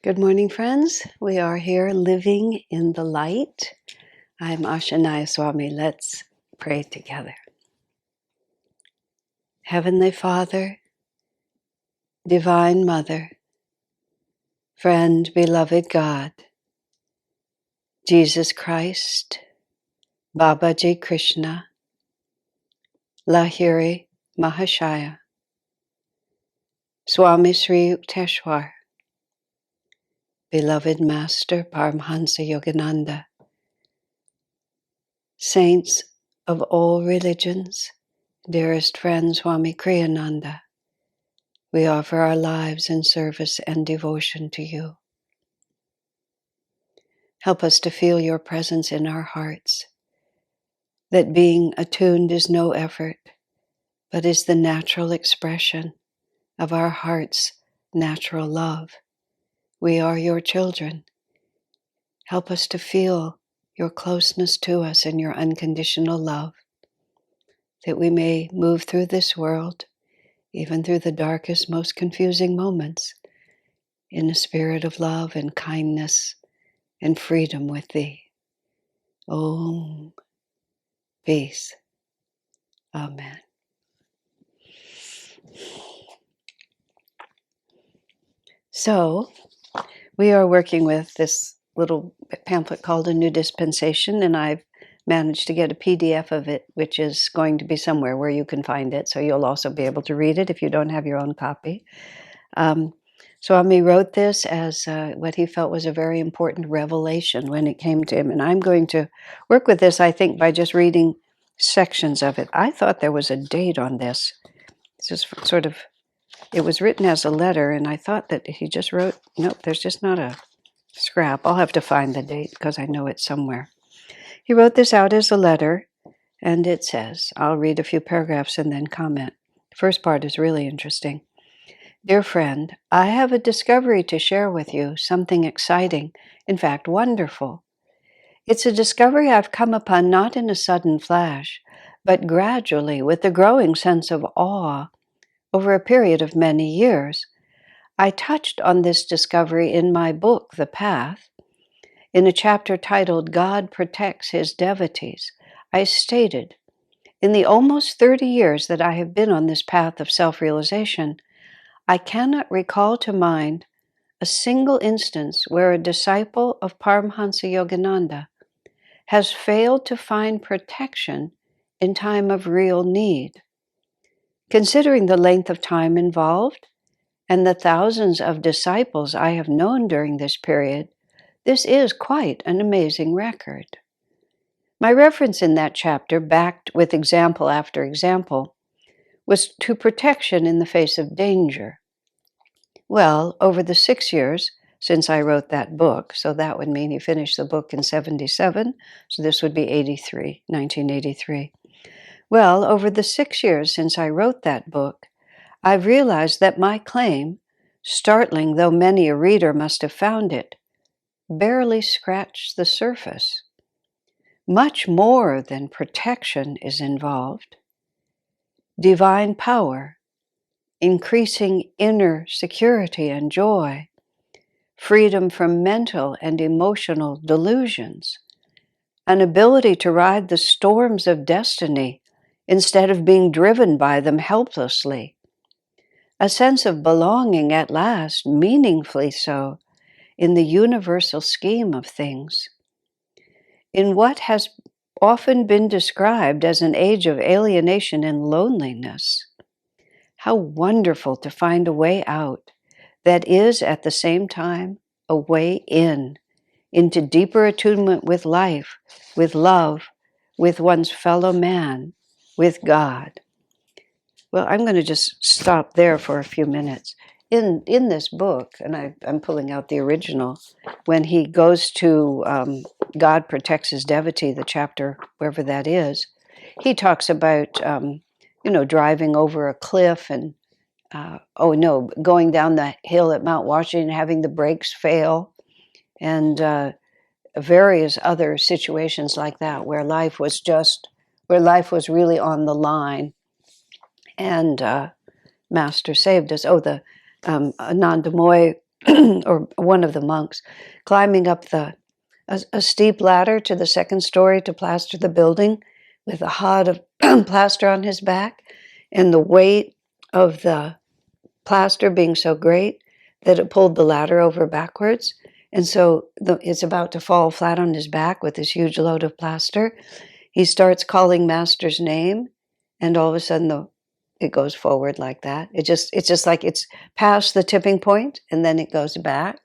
Good morning, friends. We are here living in the light. I'm Asha Nayaswami. Let's pray together. Heavenly Father, Divine Mother, Friend, Beloved God, Jesus Christ, Babaji Krishna, Lahiri Mahashaya, Swami Sri Yukteswar, Beloved Master Paramhansa Yogananda, Saints of all religions, dearest friend Swami Kriyananda, we offer our lives in service and devotion to you. Help us to feel your presence in our hearts, that being attuned is no effort, but is the natural expression of our heart's natural love. We are your children. Help us to feel your closeness to us and your unconditional love, that we may move through this world, even through the darkest, most confusing moments, in a spirit of love and kindness and freedom with thee. Om. Peace. Amen. So, we are working with this little pamphlet called A New Dispensation, and I've managed to get a PDF of it, which is going to be somewhere where you can find it, so you'll also be able to read it if you don't have your own copy. Swami wrote this as what he felt was a very important revelation when it came to him, and I'm going to work with this, I think, by just reading sections of it. I thought there was a date on this. It's just sort of, it was written as a letter, and I thought that he just wrote, nope, there's just not a scrap. I'll have to find the date because I know it's somewhere. He wrote this out as a letter, and it says, I'll read a few paragraphs and then comment. The first part is really interesting. Dear friend, I have a discovery to share with you, something exciting, in fact, wonderful. It's a discovery I've come upon not in a sudden flash, but gradually with a growing sense of awe over a period of many years. I touched on this discovery in my book, The Path. In a chapter titled God Protects His Devotees, I stated, in the almost 30 years that I have been on this path of self-realization, I cannot recall to mind a single instance where a disciple of Paramhansa Yogananda has failed to find protection in time of real need. Considering the length of time involved and the thousands of disciples I have known during this period, this is quite an amazing record. My reference in that chapter, backed with example after example, was to protection in the face of danger. Well, over the 6 years since I wrote that book, so that would mean he finished the book in 77, so this would be 1983. Well, over the 6 years since I wrote that book, I've realized that my claim, startling though many a reader must have found it, barely scratched the surface. Much more than protection is involved. Divine power, increasing inner security and joy, freedom from mental and emotional delusions, an ability to ride the storms of destiny instead of being driven by them helplessly, a sense of belonging at last, meaningfully so, in the universal scheme of things. In what has often been described as an age of alienation and loneliness, how wonderful to find a way out that is at the same time a way in, into deeper attunement with life, with love, with one's fellow man, with God. Well, I'm going to just stop there for a few minutes. In this book, and I'm pulling out the original, when he goes to God Protects His Devotee, the chapter, wherever that is, he talks about, driving over a cliff and, going down the hill at Mount Washington, having the brakes fail, and various other situations like that, where life was really on the line. And Master saved us. The Anandamoy or one of the monks, climbing up a steep ladder to the second story to plaster the building with a hod of plaster on his back, and the weight of the plaster being so great that it pulled the ladder over backwards. And so it's about to fall flat on his back with this huge load of plaster. He starts calling Master's name, and all of a sudden it goes forward like that. It's just like it's past the tipping point, and then it goes back.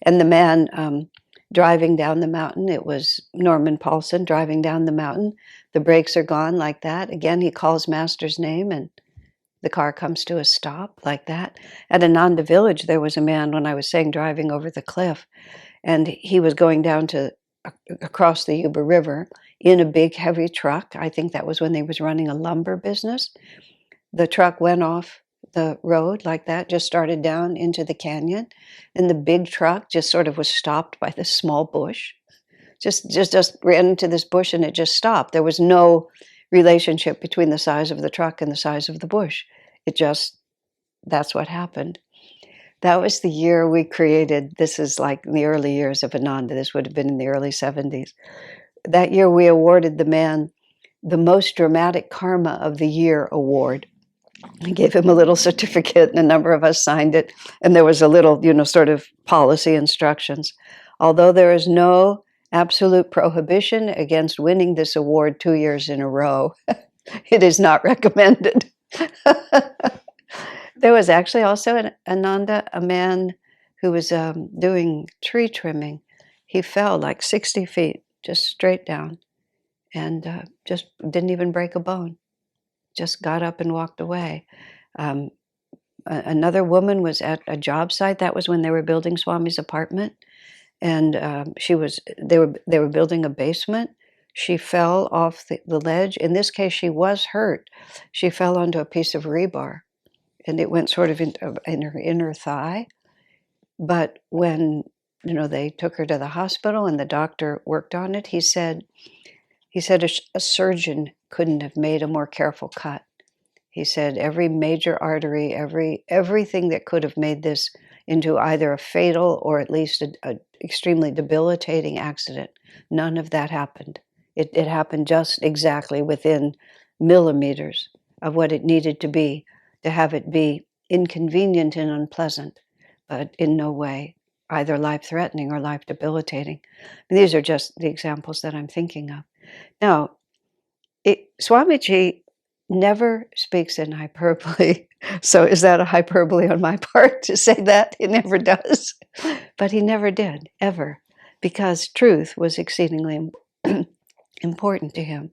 And the man driving down the mountain, it was Norman Paulson driving down the mountain. The brakes are gone like that. Again, he calls Master's name, and the car comes to a stop like that. At Ananda Village, there was a man, when I was saying driving over the cliff, and he was going down to across the Yuba River in a big heavy truck. I think that was when they was running a lumber business. The truck went off the road like that, just started down into the canyon, and the big truck just sort of was stopped by this small bush. Just ran into this bush, and it just stopped. There was no relationship between the size of the truck and the size of the bush. It just, that's what happened. That was the year we created, this is like in the early years of Ananda, this would have been in the early 70s. That year we awarded the man the Most Dramatic Karma of the Year award. We gave him a little certificate, and a number of us signed it, and there was a little, sort of policy instructions. Although there is no absolute prohibition against winning this award 2 years in a row, it is not recommended. There was actually also in Ananda a man who was doing tree trimming. He fell like 60 feet, just straight down, and just didn't even break a bone. Just got up and walked away. Um, Another woman was at a job site. That was when they were building Swami's apartment, and they were building a basement. She fell off the ledge. In this case, she was hurt. She fell onto a piece of rebar, and it went sort of in her inner thigh. But when they took her to the hospital and the doctor worked on it, he said a surgeon couldn't have made a more careful cut. He said every major artery, everything that could have made this into either a fatal or at least a extremely debilitating accident, none of that happened. It happened just exactly within millimeters of what it needed to have it be inconvenient and unpleasant, but in no way either life-threatening or life-debilitating. These are just the examples that I'm thinking of. Now, Swamiji never speaks in hyperbole. So is that a hyperbole on my part to say that? He never does. But he never did, ever, because truth was exceedingly important to him.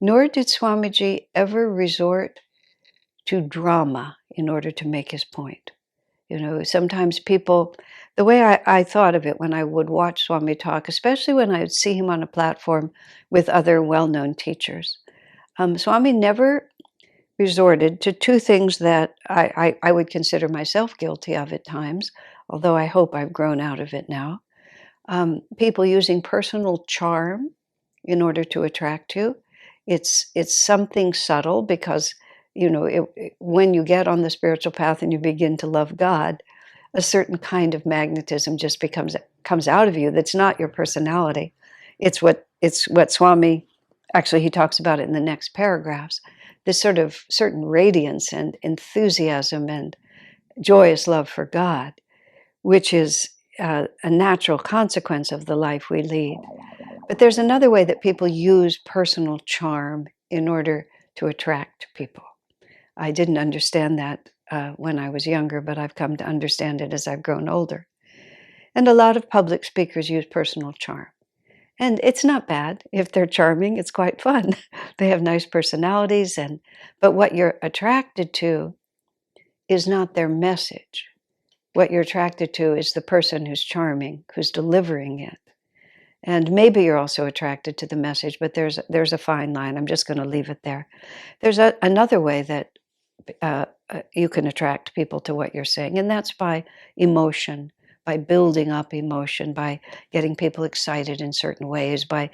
Nor did Swamiji ever resort to drama in order to make his point. Sometimes people, the way I thought of it when I would watch Swami talk, especially when I would see him on a platform with other well-known teachers, Swami never resorted to two things that I would consider myself guilty of at times, although I hope I've grown out of it now. People using personal charm in order to attract you. It's something subtle because, when you get on the spiritual path and you begin to love God, a certain kind of magnetism just comes out of you that's not your personality. It's what Swami, actually he talks about it in the next paragraphs, this sort of certain radiance and enthusiasm and joyous love for God, which is a natural consequence of the life we lead. But there's another way that people use personal charm in order to attract people. I didn't understand that when I was younger, but I've come to understand it as I've grown older. And a lot of public speakers use personal charm. And it's not bad. If they're charming, it's quite fun. They have nice personalities, but what you're attracted to is not their message. What you're attracted to is the person who's charming, who's delivering it. And maybe you're also attracted to the message, but there's a fine line. I'm just going to leave it there. There's another way that you can attract people to what you're saying, and that's by emotion, by building up emotion, by getting people excited in certain ways, by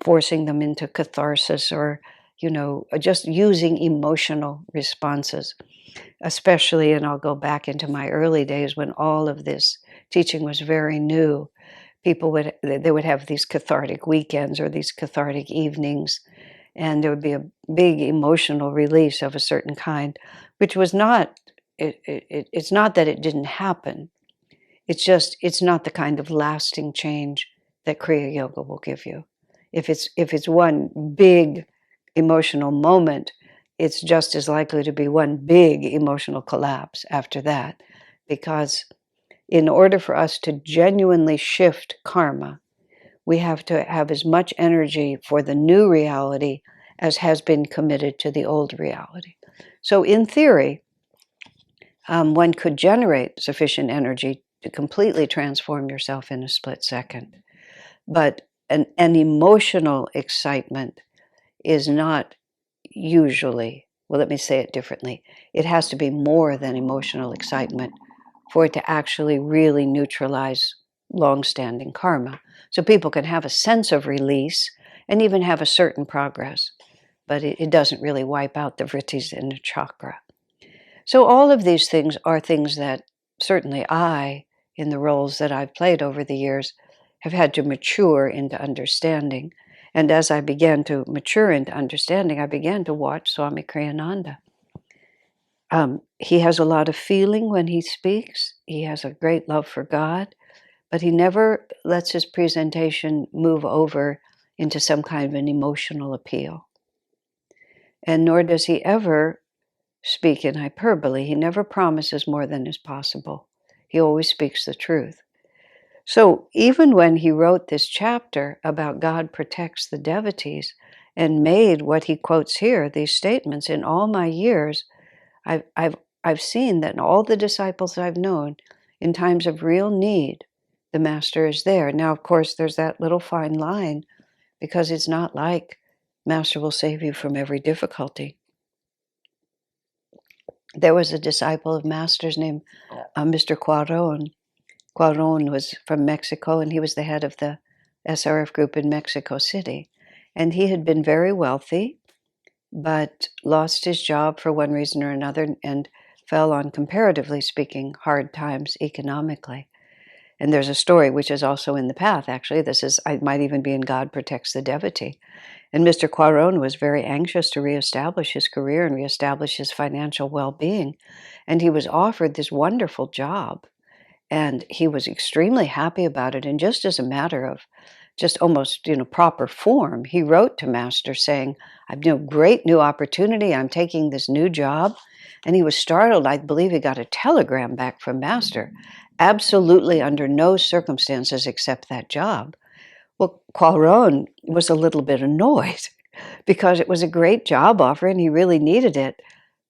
forcing them into catharsis or, just using emotional responses, especially, and I'll go back into my early days when all of this teaching was very new. People would have these cathartic weekends or these cathartic evenings, and there would be a big emotional release of a certain kind, which was not it's not that it didn't happen. It's not the kind of lasting change that Kriya Yoga will give you. If it's one big emotional moment, it's just as likely to be one big emotional collapse after that, because in order for us to genuinely shift karma, we have to have as much energy for the new reality as has been committed to the old reality. So in theory, one could generate sufficient energy to completely transform yourself in a split second. But an emotional excitement is not usually, well, let me say it differently. It has to be more than emotional excitement for it to actually really neutralize long-standing karma. So people can have a sense of release and even have a certain progress, but it doesn't really wipe out the vrittis in the chakra. So all of these things are things that certainly I, in the roles that I've played over the years, have had to mature into understanding. And as I began to mature into understanding, I began to watch Swami Kriyananda. He has a lot of feeling when he speaks. He has a great love for God, but he never lets his presentation move over into some kind of an emotional appeal. And nor does he ever speak in hyperbole. He never promises more than is possible. He always speaks the truth. So even when he wrote this chapter about God protects the devotees and made what he quotes here, these statements, in all my years, I've seen that in all the disciples I've known, in times of real need, the Master is there. Now, of course, there's that little fine line, because it's not like Master will save you from every difficulty. There was a disciple of Master's named Mr. Cuaron. Cuaron was from Mexico, and he was the head of the SRF group in Mexico City. And he had been very wealthy, but lost his job for one reason or another and fell on, comparatively speaking, hard times economically. And there's a story which is also in the path, actually. It might even be in God Protects the Devotee. And Mr. Cuaron was very anxious to reestablish his career and reestablish his financial well-being. And he was offered this wonderful job. And he was extremely happy about it. And just as a matter of just almost, proper form, he wrote to Master saying, I've great new opportunity. I'm taking this new job. And he was startled. I believe he got a telegram back from Master. Absolutely under no circumstances accept that job. Well, Cuaron was a little bit annoyed because it was a great job offer and he really needed it.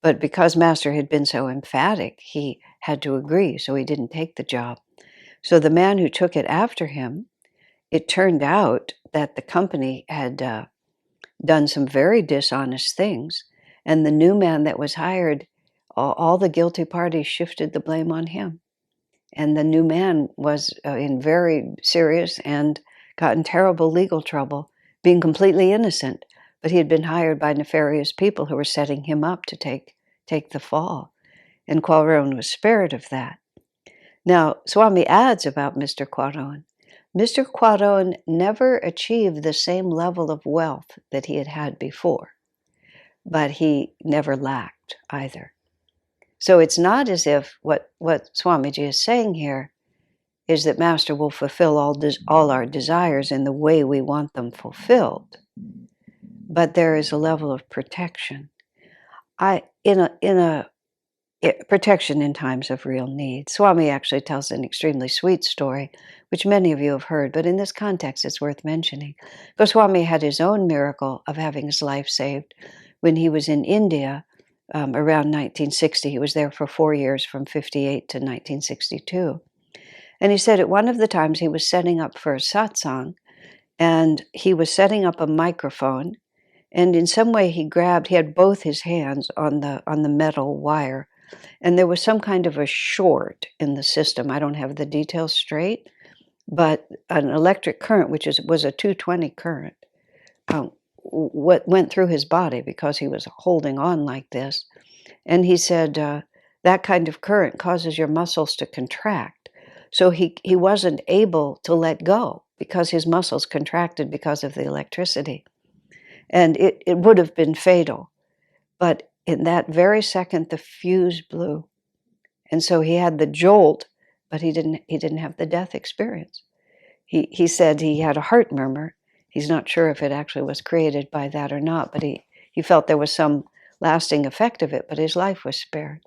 But because Master had been so emphatic, he had to agree, so he didn't take the job. So the man who took it after him, it turned out that the company had done some very dishonest things, and the new man that was hired, all the guilty parties shifted the blame on him. And the new man was in very serious and got in terrible legal trouble, being completely innocent. But he had been hired by nefarious people who were setting him up to take the fall. And Cuaron was spared of that. Now, Swami adds about Mr. Cuaron. Mr. Cuaron never achieved the same level of wealth that he had had before, but he never lacked either. So it's not as if what Swamiji is saying here is that Master will fulfill all our desires in the way we want them fulfilled, but there is a level of protection. Protection in times of real need. Swami actually tells an extremely sweet story, which many of you have heard, but in this context it's worth mentioning. Goswami had his own miracle of having his life saved when he was in India around 1960. He was there for 4 years, from 58 to 1962. And he said at one of the times he was setting up for a satsang, and he was setting up a microphone, and in some way he had both his hands on the metal wire, and there was some kind of a short in the system. I don't have the details straight, but an electric current, which was a 220 current, what went through his body because he was holding on like this. And he said, that kind of current causes your muscles to contract. So he wasn't able to let go because his muscles contracted because of the electricity. And it would have been fatal. But in that very second, the fuse blew. And so he had the jolt, but he didn't have the death experience. He said he had a heart murmur. He's not sure if it actually was created by that or not, but he felt there was some lasting effect of it, but his life was spared.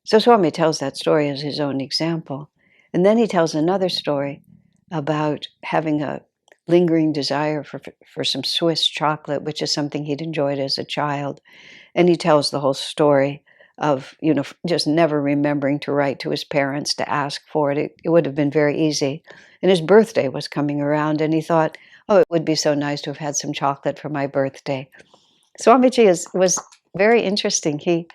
So Swami tells that story as his own example. And then he tells another story about having a lingering desire for some Swiss chocolate, which is something he'd enjoyed as a child. And he tells the whole story of, just never remembering to write to his parents to ask for it. It would have been very easy. And his birthday was coming around, and he thought, oh, it would be so nice to have had some chocolate for my birthday. Swamiji was very interesting. He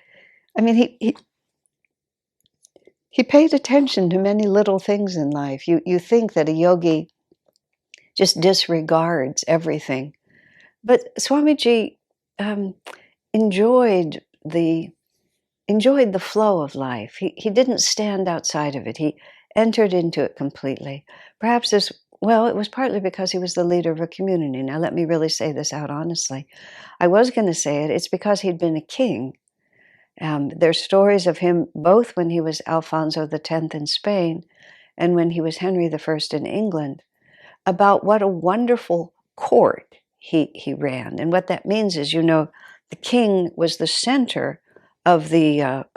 paid attention to many little things in life. You think that a yogi just disregards everything. But Swamiji enjoyed the flow of life. He didn't stand outside of it. He entered into it completely. Perhaps it was partly because he was the leader of a community. Now, let me really say this out honestly. I was going to say it's because he'd been a king. There's stories of him both when he was Alfonso X in Spain and when he was Henry I in England, about what a wonderful court he ran. And what that means is, the king was the center of the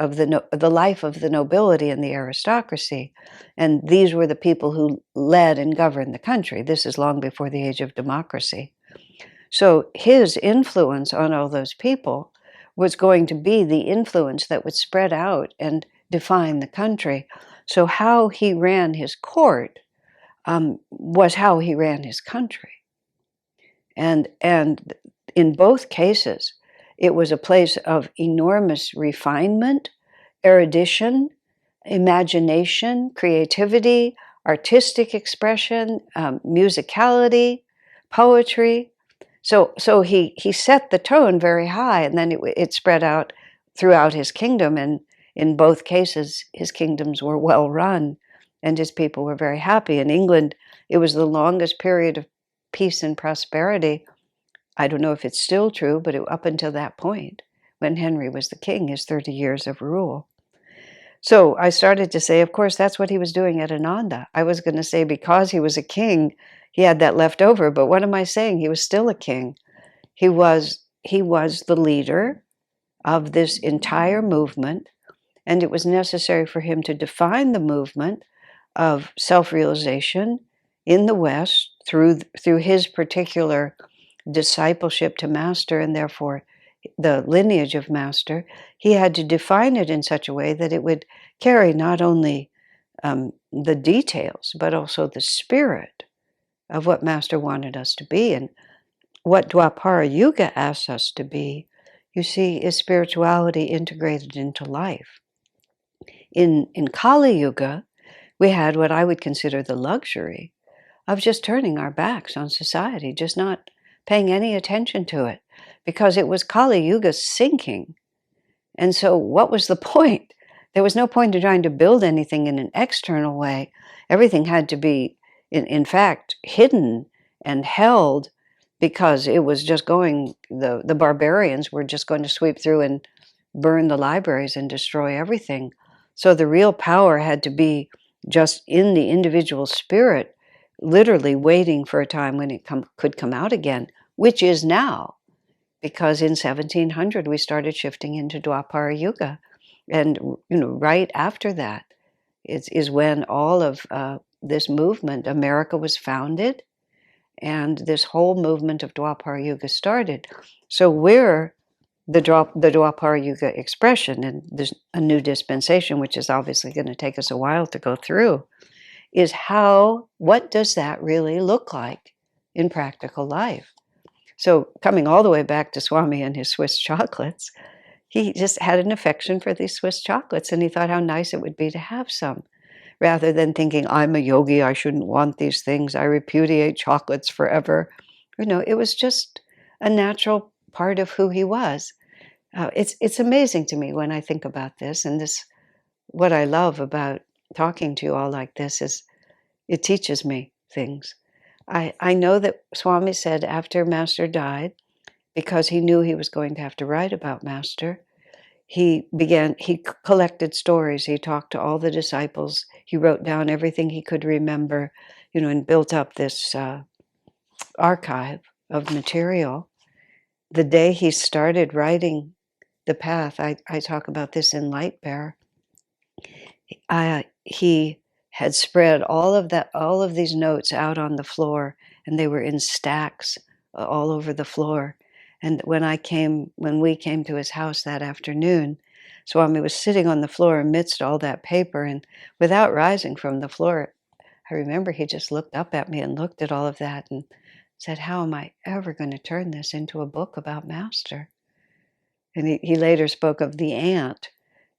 life of the nobility and the aristocracy, and these were the people who led and governed the country. This is long before the age of democracy. So his influence on all those people was going to be the influence that would spread out and define the country. So how he ran his court was how he ran his country. And in both cases, it was a place of enormous refinement, erudition, imagination, creativity, artistic expression, musicality, poetry. So he set the tone very high, and then it spread out throughout his kingdom. And in both cases, his kingdoms were well run, and his people were very happy. In England, it was the longest period of peace and prosperity. I don't know if it's still true, but up until that point, when Henry was the king, his 30 years of rule. So I started to say, of course, that's what he was doing at Ananda. I was going to say because he was a king, he had that left over. But what am I saying? He was still a king. He was the leader of this entire movement, and it was necessary for him to define the movement of self-realization in the West through his particular discipleship to Master, and therefore the lineage of Master. He had to define it in such a way that it would carry not only the details, but also the spirit of what Master wanted us to be. And what Dwapara Yuga asks us to be, you see, is spirituality integrated into life. In Kali Yuga, we had what I would consider the luxury of just turning our backs on society, just not paying any attention to it, because it was Kali Yuga sinking. And so what was the point? There was no point in trying to build anything in an external way. Everything had to be, in fact, hidden and held, because it was just the barbarians were just going to sweep through and burn the libraries and destroy everything. So the real power had to be just in the individual spirit, literally waiting for a time when it could come out again, which is now. Because in 1700 we started shifting into Dwapara Yuga, and right after that is when all of this movement, America was founded, and this whole movement of Dwapara Yuga started. So we're the Dwapara Yuga expression, and there's a new dispensation, which is obviously going to take us a while to go through, is what does that really look like in practical life? So coming all the way back to Swami and his Swiss chocolates, he just had an affection for these Swiss chocolates, and he thought how nice it would be to have some, rather than thinking, I'm a yogi, I shouldn't want these things, I repudiate chocolates forever. It was just a natural part of who he was. It's amazing to me when I think about this, and this what I love about talking to you all like this is it teaches me things. I know that Swami said after Master died, because he knew he was going to have to write about Master, he collected stories. He talked to all the disciples. He wrote down everything he could remember, and built up this archive of material. The day he started writing the path, I talk about this in Light Bear. He had spread all of these notes out on the floor, and they were in stacks all over the floor. And when we came to his house that afternoon, Swami was sitting on the floor amidst all that paper, and without rising from the floor, I remember he just looked up at me and looked at all of that and said, "How am I ever going to turn this into a book about Master?" And he later spoke of the ant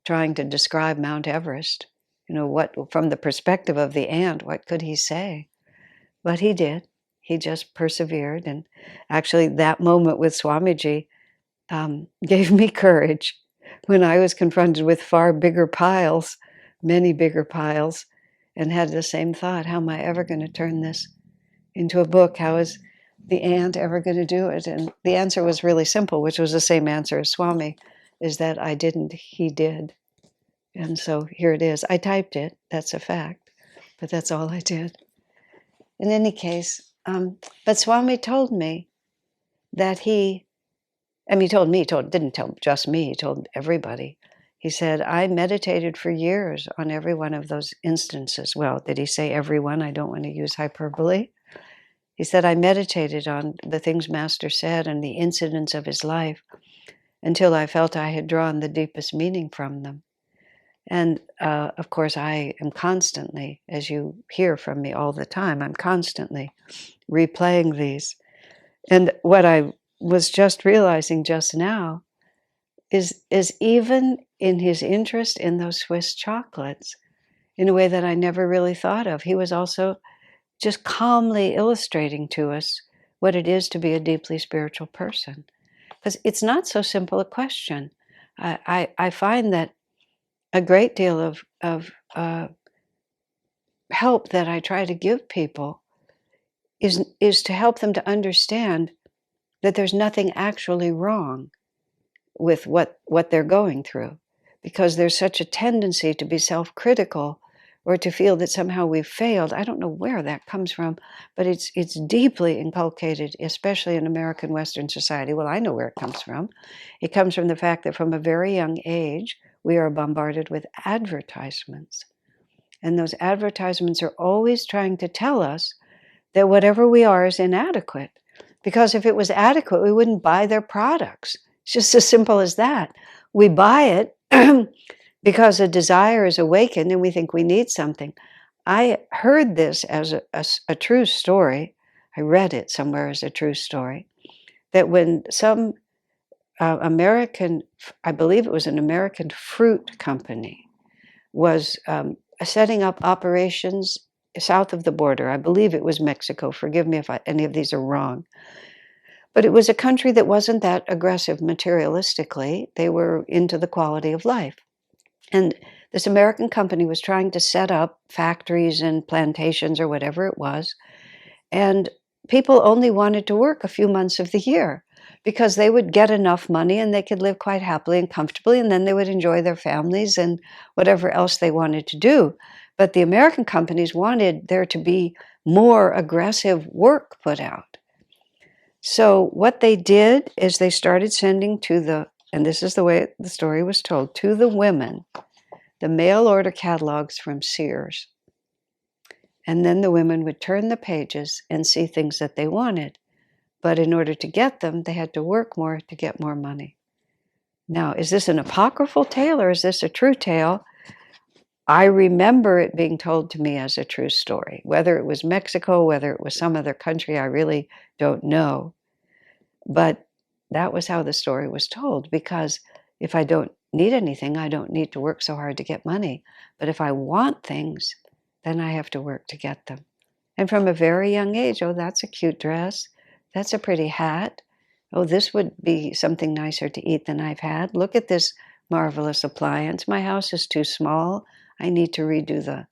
trying to describe Mount Everest. What from the perspective of the ant, what could he say? But he did. He just persevered. And actually, that moment with Swamiji gave me courage when I was confronted with far bigger piles, many bigger piles, and had the same thought, how am I ever going to turn this into a book? How is the ant ever going to do it? And the answer was really simple, which was the same answer as Swami, is that I didn't, he did. And so here it is. I typed it, that's a fact, but that's all I did. In any case, but Swami told me that he told me, didn't tell just me, he told everybody. He said, I meditated for years on every one of those instances. Well, did he say every one? I don't want to use hyperbole. He said, I meditated on the things Master said and the incidents of his life until I felt I had drawn the deepest meaning from them. And of course, I am constantly, as you hear from me all the time, I'm constantly replaying these. And what I was just realizing just now is even in his interest in those Swiss chocolates, in a way that I never really thought of, he was also just calmly illustrating to us what it is to be a deeply spiritual person. Because it's not so simple a question. I find that a great deal of help that I try to give people is to help them to understand that there's nothing actually wrong with what they're going through, because there's such a tendency to be self-critical or to feel that somehow we've failed. I don't know where that comes from, but it's deeply inculcated, especially in American Western society. Well, I know where it comes from. It comes from the fact that from a very young age, we are bombarded with advertisements. And those advertisements are always trying to tell us that whatever we are is inadequate. Because if it was adequate, we wouldn't buy their products. It's just as simple as that. We buy it because a desire is awakened and we think we need something. I heard this as a true story. I read it somewhere as a true story. That when some American, I believe it was an American fruit company, was setting up operations south of the border. I believe it was Mexico. Forgive me if any of these are wrong. But it was a country that wasn't that aggressive materialistically. They were into the quality of life. And this American company was trying to set up factories and plantations or whatever it was. And people only wanted to work a few months of the year because they would get enough money and they could live quite happily and comfortably, and then they would enjoy their families and whatever else they wanted to do. But the American companies wanted there to be more aggressive work put out. So what they did is they started sending and this is the way the story was told, to the women, the mail order catalogs from Sears. And then the women would turn the pages and see things that they wanted. But in order to get them, they had to work more to get more money. Now, is this an apocryphal tale or is this a true tale? I remember it being told to me as a true story. Whether it was Mexico, whether it was some other country, I really don't know. But that was how the story was told, because if I don't need anything, I don't need to work so hard to get money. But if I want things, then I have to work to get them. And from a very young age, oh, that's a cute dress. That's a pretty hat. Oh, this would be something nicer to eat than I've had. Look at this marvelous appliance. My house is too small. I need to redo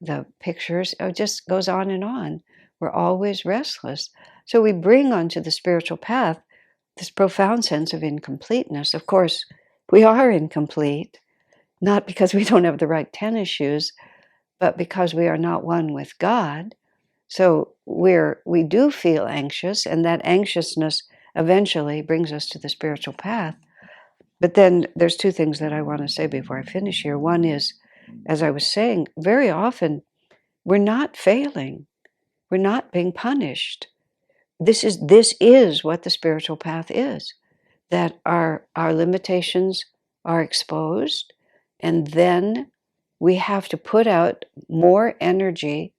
the pictures. It just goes on and on. We're always restless. So we bring onto the spiritual path this profound sense of incompleteness. Of course, we are incomplete, not because we don't have the right tennis shoes, but because we are not one with God. So we do feel anxious, and that anxiousness eventually brings us to the spiritual path. But then there's two things that I want to say before I finish here. One is, as I was saying, very often we're not failing. We're not being punished. This is what the spiritual path is, that our limitations are exposed, and then we have to put out more energy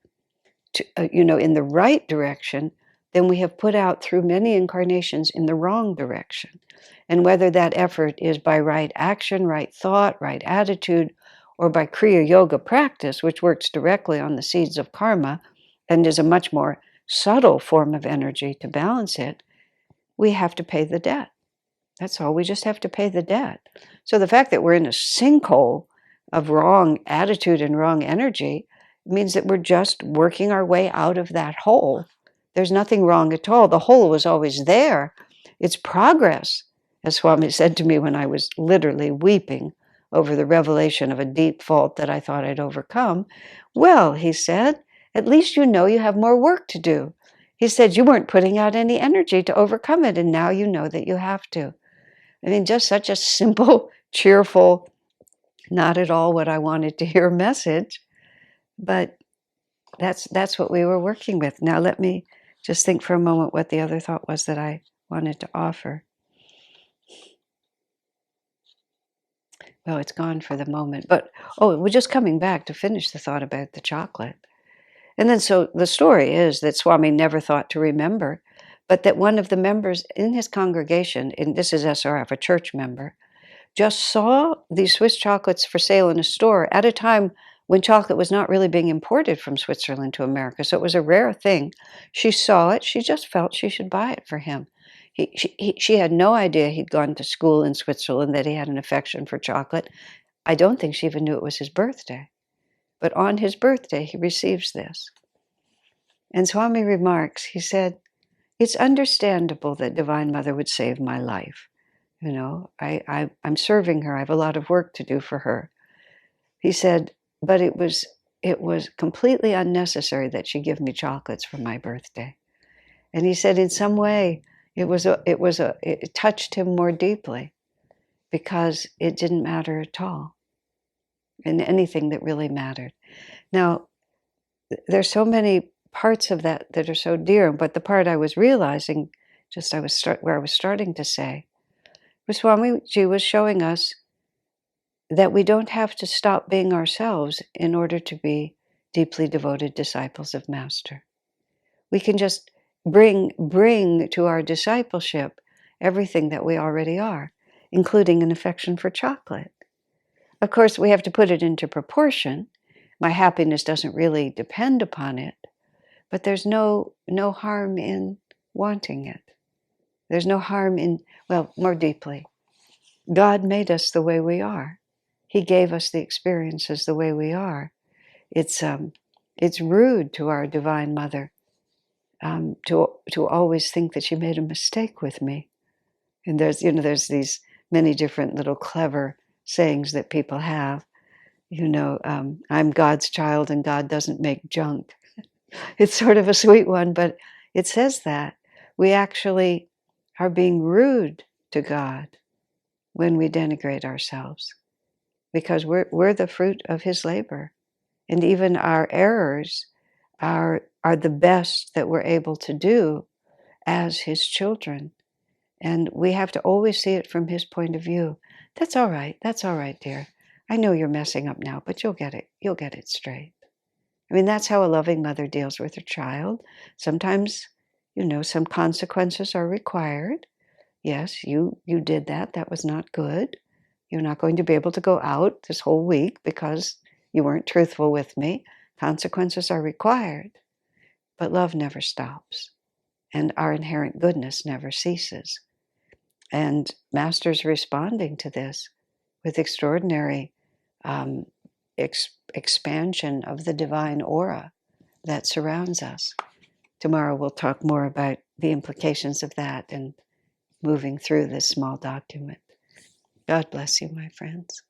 to, in the right direction than we have put out through many incarnations in the wrong direction. And whether that effort is by right action, right thought, right attitude, or by Kriya Yoga practice, which works directly on the seeds of karma and is a much more subtle form of energy to balance it, we have to pay the debt. That's all. We just have to pay the debt. So the fact that we're in a sinkhole of wrong attitude and wrong energy means that we're just working our way out of that hole. There's nothing wrong at all. The hole was always there. It's progress, as Swami said to me when I was literally weeping over the revelation of a deep fault that I thought I'd overcome. Well, he said, at least you know you have more work to do. He said, you weren't putting out any energy to overcome it, and now you know that you have to. I mean, just such a simple, cheerful, not at all what I wanted to hear message, but that's what we were working with. Now let me just think for a moment what the other thought was that I wanted to offer. Well, it's gone for the moment, but we're just coming back to finish the thought about the chocolate. And then so the story is that Swami never thought to remember, but that one of the members in his congregation, and this is SRF, a church member, just saw these Swiss chocolates for sale in a store at a time when chocolate was not really being imported from Switzerland to America. So it was a rare thing. She saw it. She just felt she should buy it for him. She had no idea he'd gone to school in Switzerland, that he had an affection for chocolate. I don't think she even knew it was his birthday. But on his birthday, he receives this. And Swami remarks, he said, it's understandable that Divine Mother would save my life. I'm serving her. I have a lot of work to do for her. He said, but it was completely unnecessary that she give me chocolates for my birthday. And he said, in some way, it touched him more deeply because it didn't matter at all, and anything that really mattered. Now, there's so many parts of that that are so dear, but the part I was realizing, where I was starting to say, Swamiji was showing us that we don't have to stop being ourselves in order to be deeply devoted disciples of Master. We can just bring to our discipleship everything that we already are, including an affection for chocolate. Of course, we have to put it into proportion. My happiness doesn't really depend upon it, but there's no harm in wanting it. There's no harm in, well, more deeply, God made us the way we are. He gave us the experiences the way we are. It's rude to our Divine Mother to always think that she made a mistake with me. And there's these many different little clever sayings that people have. I'm God's child and God doesn't make junk. It's sort of a sweet one, but it says that we actually are being rude to God when we denigrate ourselves, because we're the fruit of his labor. And even our errors are the best that we're able to do as his children. And we have to always see it from his point of view. That's all right, dear. I know you're messing up now, but you'll get it straight. I mean, that's how a loving mother deals with her child. Sometimes, some consequences are required. Yes, you did that. That was not good. You're not going to be able to go out this whole week because you weren't truthful with me. Consequences are required. But love never stops, and our inherent goodness never ceases. And Master's responding to this with extraordinary um, expansion of the divine aura that surrounds us. Tomorrow we'll talk more about the implications of that and moving through this small document. God bless you, my friends.